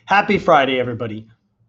Happy Friday, everybody.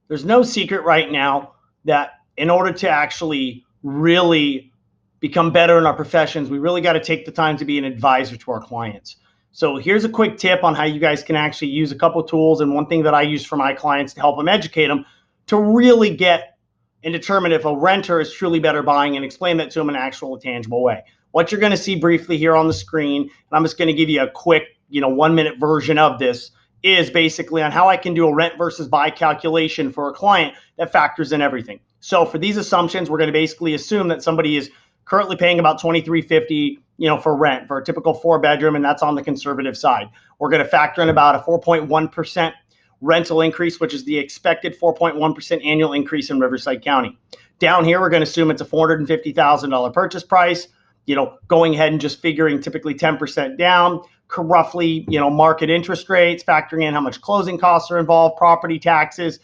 There's no secret right now that in order to actually really become better in our professions, we really got to take the time to be an advisor to our clients. So here's a quick tip on how you guys can actually use a couple tools, and one thing that I use for my clients to help them educate them to really get and determine if a renter is truly better buying, and explain that to them in an actual tangible way. What you're going to see briefly here on the screen, and I'm just going to give you a quick 1-minute version of this, is basically on how I can do a rent versus buy calculation for a client that factors in everything. So for these assumptions, we're going to basically assume that somebody is currently paying about $23.50, for rent for a typical 4-bedroom, and that's on the conservative side. We're going to factor in about a 4.1% rental increase, which is the expected 4.1% annual increase in Riverside County. Down here, we're going to assume it's a $450,000 purchase price. Going ahead and just figuring typically 10% down, roughly, market interest rates, factoring in how much closing costs are involved, property taxes,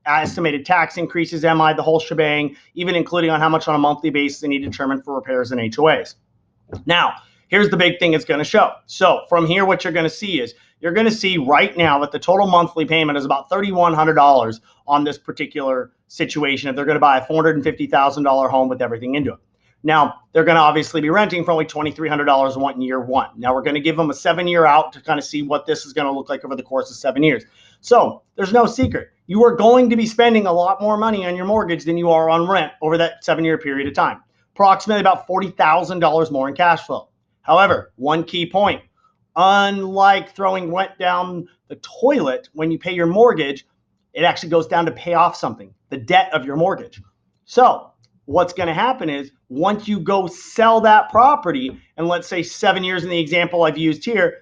estimated tax increases, MI, the whole shebang, even including on how much on a monthly basis they need to determine for repairs and HOAs. Now, here's the big thing it's going to show. So from here, what you're going to see is you're going to see right now that the total monthly payment is about $3,100 on this particular situation if they're going to buy a $450,000 home with everything into it. Now, they're going to obviously be renting for only $2,300 in year one. Now, we're going to give them a 7-year out to kind of see what this is going to look like over the course of 7 years. So there's no secret. You are going to be spending a lot more money on your mortgage than you are on rent over that 7-year period of time. Approximately about $40,000 more in cash flow. However, one key point, unlike throwing rent down the toilet when you pay your mortgage, it actually goes down to pay off something, the debt of your mortgage. So what's going to happen is once you go sell that property, and let's say 7 years in the example I've used here,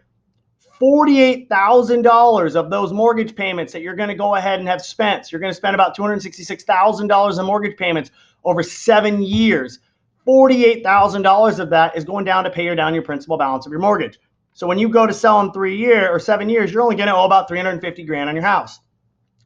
$48,000 of those mortgage payments that you're going to go ahead and have spent. So you're going to spend about $266,000 in mortgage payments over 7 years. $48,000 of that is going down to pay down your principal balance of your mortgage. So when you go to sell in 3 years or 7 years, you're only going to owe about $350,000 on your house.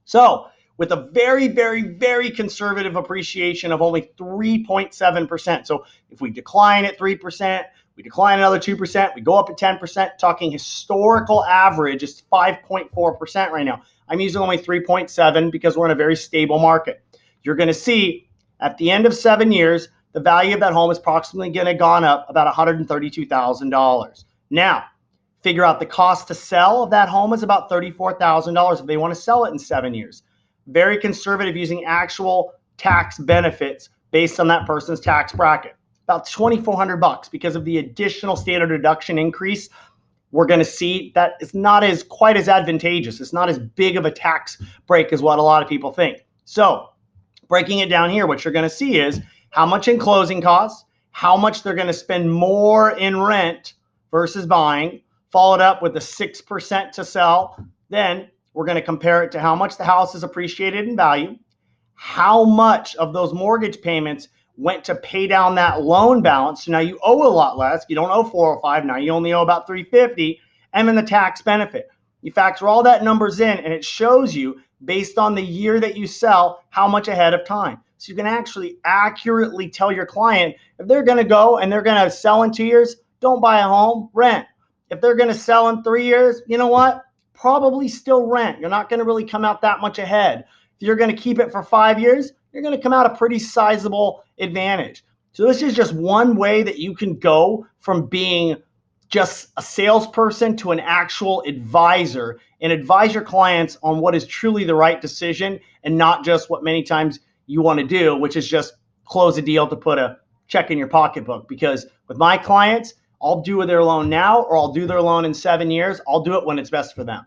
So with a very, very, very conservative appreciation of only 3.7%. So if we decline at 3%, we decline another 2%, we go up at 10%, talking historical average is 5.4% right now. I'm using only 3.7 because we're in a very stable market. You're going to see at the end of 7 years, the value of that home is approximately going to gone up about $132,000. Now, figure out the cost to sell of that home is about $34,000 if they want to sell it in 7 years. Very conservative, using actual tax benefits based on that person's tax bracket. About $2,400 because of the additional standard deduction increase. We're going to see that it's not as quite as advantageous. It's not as big of a tax break as what a lot of people think. So breaking it down here, what you're going to see is how much in closing costs, how much they're going to spend more in rent versus buying, followed up with the 6% to sell. Then we're going to compare it to how much the house is appreciated in value, how much of those mortgage payments went to pay down that loan balance. So now you owe a lot less. You don't owe $405. Now you only owe about $350, and then the tax benefit. You factor all that numbers in, and it shows you based on the year that you sell how much ahead of time. So you can actually accurately tell your client if they're going to go and they're going to sell in 2 years, don't buy a home, rent. If they're going to sell in 3 years, you know what? Probably still rent. You're not going to really come out that much ahead. If you're going to keep it for 5 years, you're going to come out a pretty sizable advantage. So this is just one way that you can go from being just a salesperson to an actual advisor, and advise your clients on what is truly the right decision, and not just what many times you want to do, which is just close a deal to put a check in your pocketbook. Because with my clients, I'll do their loan now, or I'll do their loan in 7 years. I'll do it when it's best for them.